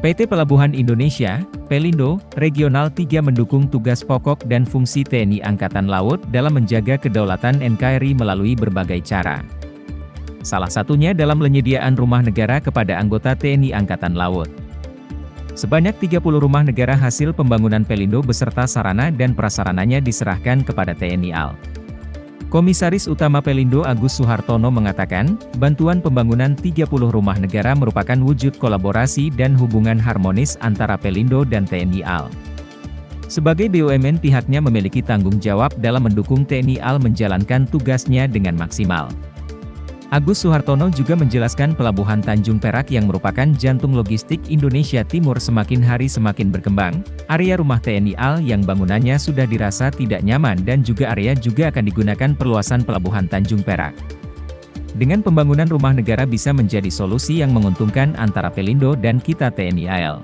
PT Pelabuhan Indonesia, Pelindo, Regional 3 mendukung tugas pokok dan fungsi TNI Angkatan Laut dalam menjaga kedaulatan NKRI melalui berbagai cara. Salah satunya dalam penyediaan rumah negara kepada anggota TNI Angkatan Laut. Sebanyak 30 rumah negara hasil pembangunan Pelindo beserta sarana dan prasarananya diserahkan kepada TNI AL. Komisaris Utama Pelindo Agus Suhartono mengatakan, bantuan pembangunan 30 rumah negara merupakan wujud kolaborasi dan hubungan harmonis antara Pelindo dan TNI AL. Sebagai BUMN pihaknya memiliki tanggung jawab dalam mendukung TNI AL menjalankan tugasnya dengan maksimal. Agus Suhartono juga menjelaskan Pelabuhan Tanjung Perak yang merupakan jantung logistik Indonesia Timur semakin hari semakin berkembang, area rumah TNI AL yang bangunannya sudah dirasa tidak nyaman dan juga area juga akan digunakan perluasan Pelabuhan Tanjung Perak. Dengan pembangunan rumah negara bisa menjadi solusi yang menguntungkan antara Pelindo dan kita TNI AL.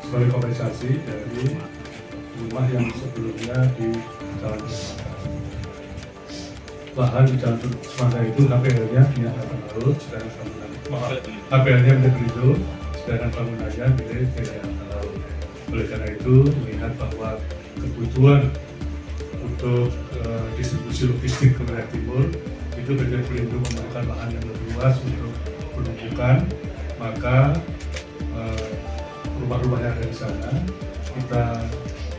Sebagai kompensasi dari rumah yang sebelumnya di Jalan lahan di Jalan Semangka itu HPL-nya punya Angkatan Laut, sedangkan bangunan HPL-nya milik Pelindo, sedangkan bangunannya milik TNI Angkatan Laut. Oleh karena itu, melihat bahwa kebutuhan untuk distribusi logistik ke wilayah timur itu PT Pelindo memerlukan lahan yang lebih luas untuk penumpukan, maka rumah-rumah yang ada di sana kita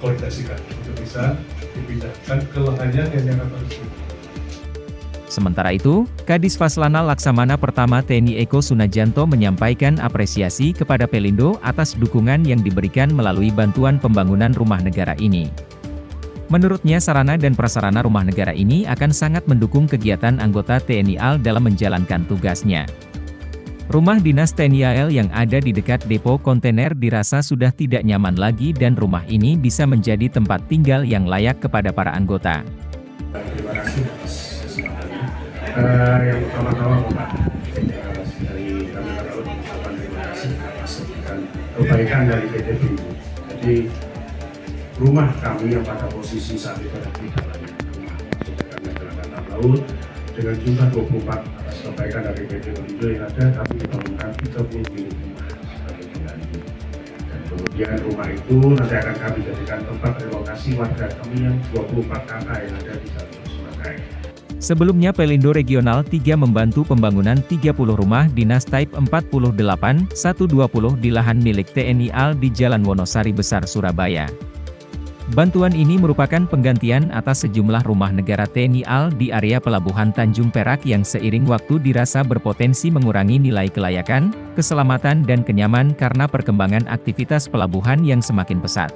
koordinasikan untuk bisa dipindahkan ke lahannya yang akan tersebut. Sementara itu, Kadis Faslana Laksamana Pertama TNI Eko Sunajanto menyampaikan apresiasi kepada Pelindo atas dukungan yang diberikan melalui bantuan pembangunan rumah negara ini. Menurutnya sarana dan prasarana rumah negara ini akan sangat mendukung kegiatan anggota TNI AL dalam menjalankan tugasnya. Rumah dinas TNI AL yang ada di dekat depo kontainer dirasa sudah tidak nyaman lagi dan rumah ini bisa menjadi tempat tinggal yang layak kepada para anggota. Terima kasih atas kesempatannya. Yang pertama-tama Pak, dari kami para mengucapkan terima kasih atas kebaikan dari PT Pelindo. Jadi rumah kami yang pada posisi saat itu ada tidak banyak rumah karena Angkatan Laut dengan jumlah 24 atas kebaikan dari PT Pelindo yang ada, kami membangunkan 30 unit rumah sebagai pengganti. Dan kemudian rumah itu nanti akan kami jadikan tempat relokasi warga kami yang 24 kakak yang ada di Jalan Semangka. Sebelumnya Pelindo Regional 3 membantu pembangunan 30 rumah dinas Type 48, 120 di lahan milik TNI AL di Jalan Wonosari Besar Surabaya. Bantuan ini merupakan penggantian atas sejumlah rumah negara TNI AL di area Pelabuhan Tanjung Perak yang seiring waktu dirasa berpotensi mengurangi nilai kelayakan, keselamatan dan kenyaman karena perkembangan aktivitas pelabuhan yang semakin pesat.